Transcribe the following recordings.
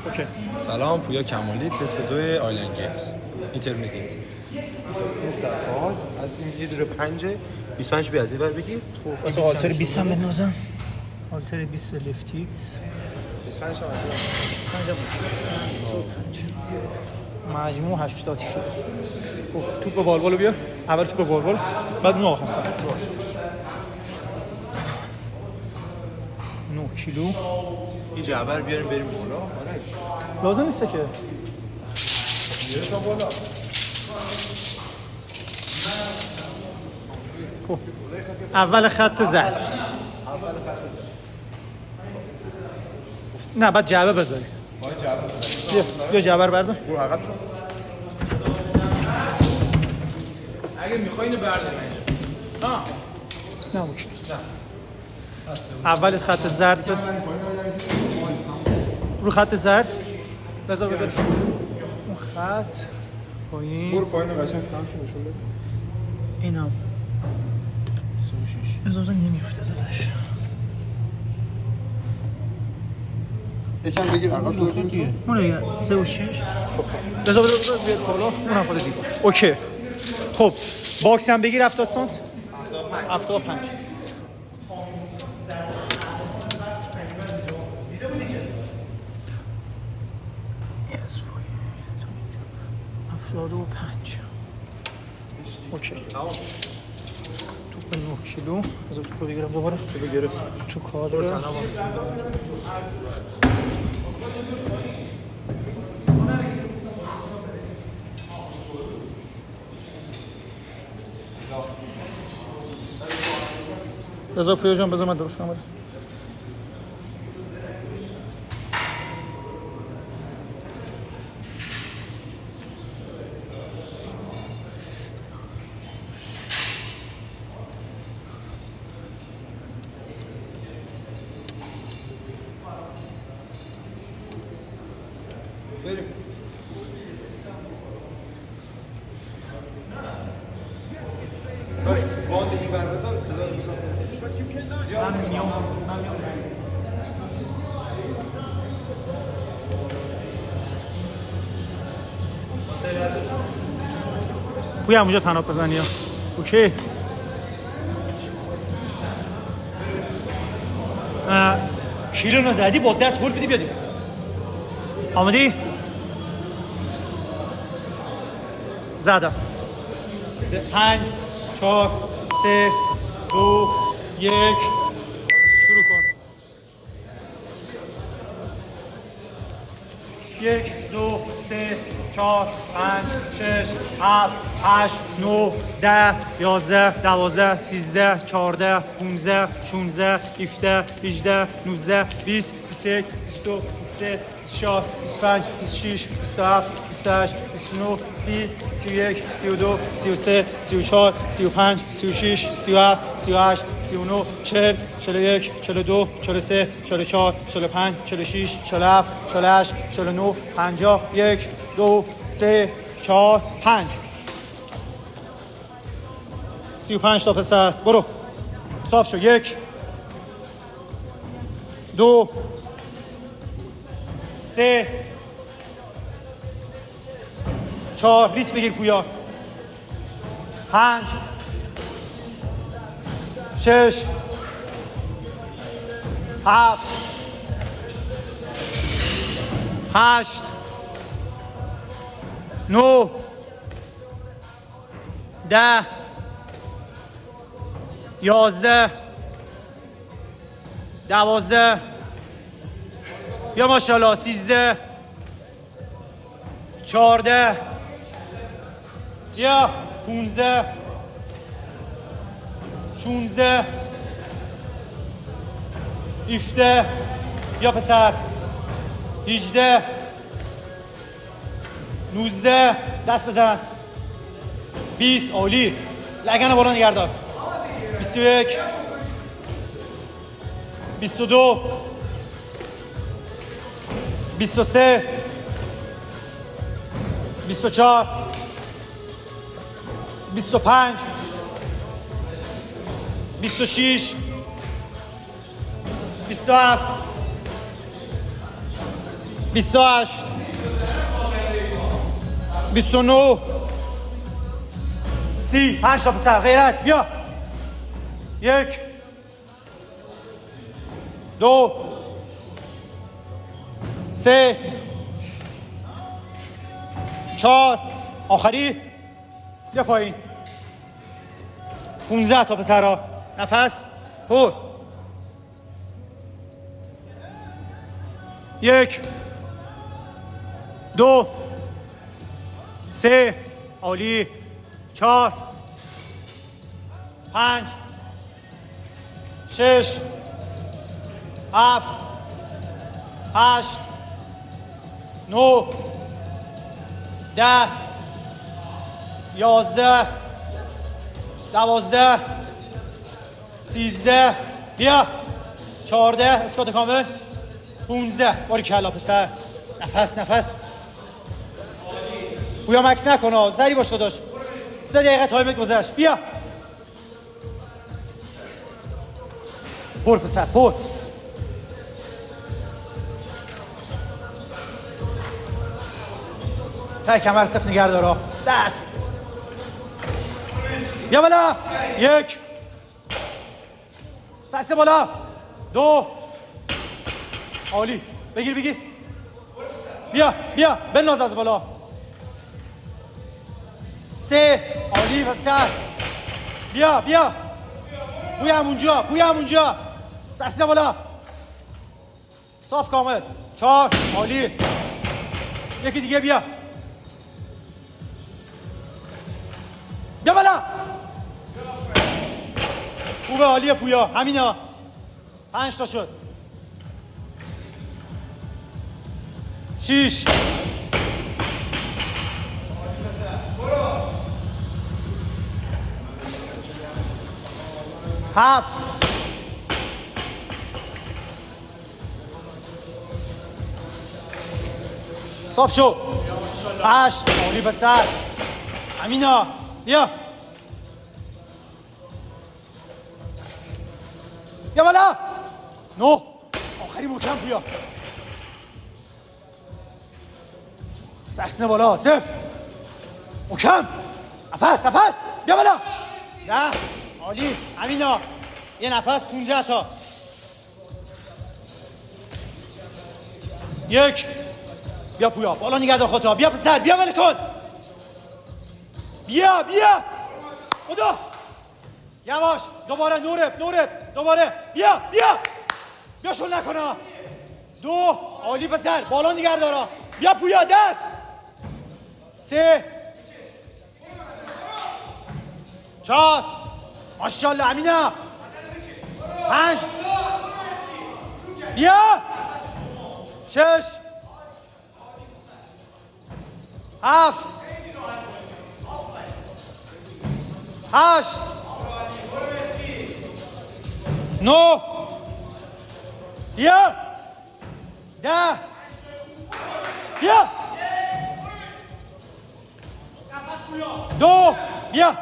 اوکی. سلام، پویا کمالی، تست 2 آیلند گیمز اینترمدیت. این سرفاز از این یه دور 5 25 بی از این ور بگیر. خب واسه آلتر 20 هم بندازم. آلتر 20 لفتیکس 25 هم از این مجموع 80 شد. خب توپ والوالو بیا. اول توپ والوال بعد اون آخر سر. 9 کیلو. این جعبر بیاریم بریم بالا. لازم نیست که. بیاریم تا بالا. خب اول خط زرد. نه بعد جعبه بذاری. بیا جعبه رو بردار. برو عقب تو. اگه میخوای اینو بردار اینجا. نه اوکی. اول خط زرد بذار. رو خط زرد بذار اون خط پایین. برو پایین قشنگ خمشو نشون بده. اینم 36 بذار نمیفته داداش. یکم بگیر عقب تو. اون 3 و 6 بذار بیاد بالا. اونم خود دیگه اوکی. خب باکس هم بگیر 70 سانت 75. اوکی. توپ 9 کیلو. بذار توپو بگیرم دوباره. تو بگرفت. تو کادر. بذار پویا جان بذار من درست کنم. بریم. باند این بر بذار صدا بذار. من میام. پویا اونجا تناب بزنی ها. اوکی. کیلو نزدی با دست گل بدی بیادی. آمدی؟ زدم. 5 4 3 2 1 شروع کن. 1 2 3 4 5 6 7 8 9 10 11 12 13 14 15 16 17 18 19 20 21 22 23 24 25 26 27 28 29 30 31 32 33 34 35 36 37 38 39 40 41 42 43 44 45 46 47 48 49 50 1 2 3 4 5 35 تا پسر برو صاف شو. 1 2 3 4 ریت بگیر پویا. 5 6 7 8 9 10 11 12 یا ماشاءالله 13 14 یا 15 16 17 یا پسر 18 19 دست بزن 20 عالی لگن بالا نگردار 21 22 23 24 25 26 27 28 29 30 5 تا پسر غیرت بیا 1 2 3 4 آخری بیا پایین 15 تا پسرها نفس پر 1 2 3 عالی 4 5 6 7 8 9 10 11 12 13 بیا 14 اسکات کامل 15 باری کلا پسر نفس بویا مکس نکنه سری باش داداش 3 دقیقه تایمت گذشت بیا پر پسر پر تای کمر صفر نگه دارا دست بیا بالا 1 سرسته بالا 2 عالی بگیر بیا بناز از بالا 3 عالی پسر بیا بوی همونجا سرسته بالا صاف کامل 4 عالی یکی دیگه بیا بالا خوبه عالیه پویا همینا 5 تا شد 6 7 صاف شو 8 عالی پسر همینا بیا بالا 9 آخری محکم بیا سرسنه بالا 0 محکم نفس بیا بالا 10 عالی همینا یه نفس 15 تا 1 بیا پویا بالا نگه دار خودتا بیا پسر بیا ول کن بیا خدا یواش دوباره نورب دوباره بیا شل نکنه 2 عالی پسر بالا نگه دارا بیا پویا دست 3 4 ماشاءالله امینا 5 بیا 6 7 8 9 بیا 10 بیا 2 بیا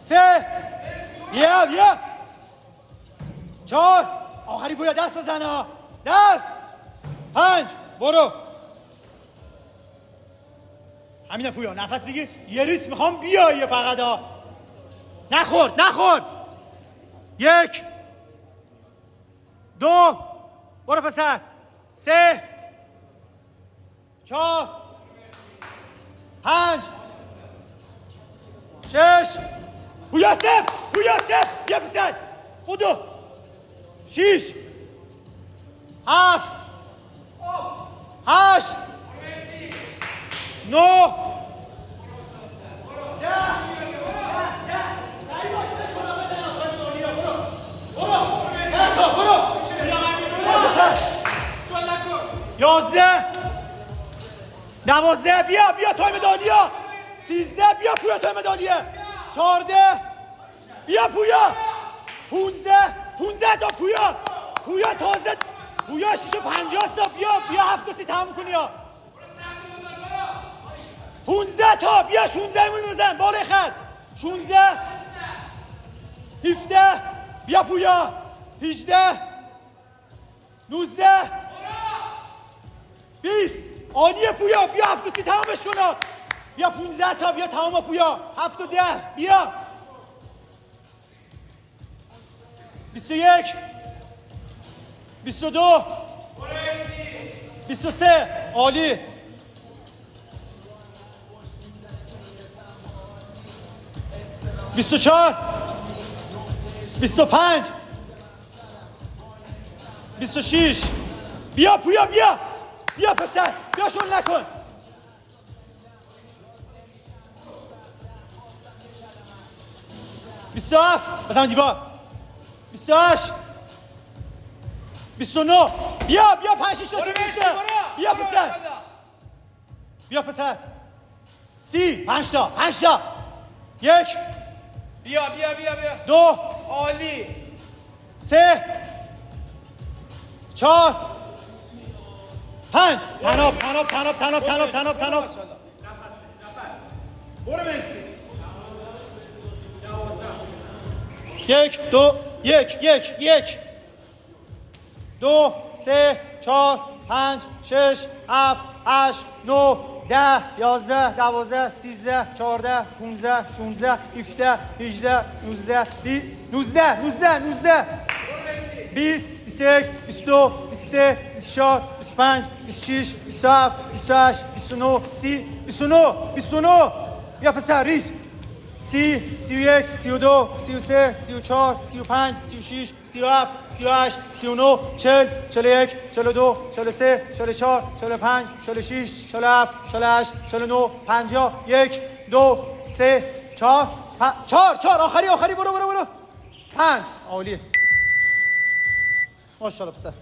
3 بیا 4 آخری پویا دست بزنه دست 5 برو همینه پویا نفس بگیر یه ریتم میخوام بیایی فقط ها نخور 1 2 برو پسر 3 4 5 6 پویا سف بیا پسر خودو 6 7 8 9 11 12 بیا تایم مدالیا 13 بیا پویا تایم مدالیه 14 بیا پویا 15 تا پویا تازه پویا 6 و 50 تا بیا 7 تا 30 تموم کنی 15 تا بیا 16 مون بزن بالای خط 16 17 بیا پویا 18 19 20 عالیه پویا بیا 7 تمامش کن بیا 15 تا بیا تمام پویا 7 و 10 بیا 21 22 23 عالی 24 25 26 بیا پویا بیا بیا پسر بیا شل نکن 27 بزن دیوار 28 29 بیا 5 6 تا بیا پسر بیا پسر 30 5 تا 1 بیا 2 عالی 3 4 5 تناب برو مرسی 1 2 1 2 3 4 5 6 7 8 9 10 11 12 13 14 15 16 17 18 19 19 20 21 22 23 24 25 26 27 28 29 30 29 بیا پسر ریز 30 31 32 33 34 35 36 37 38 39 40 41 42 43 44 45 46 47 48 49 50 1 2 3 4 آخری برو 5 عالی ماشاءالله پسر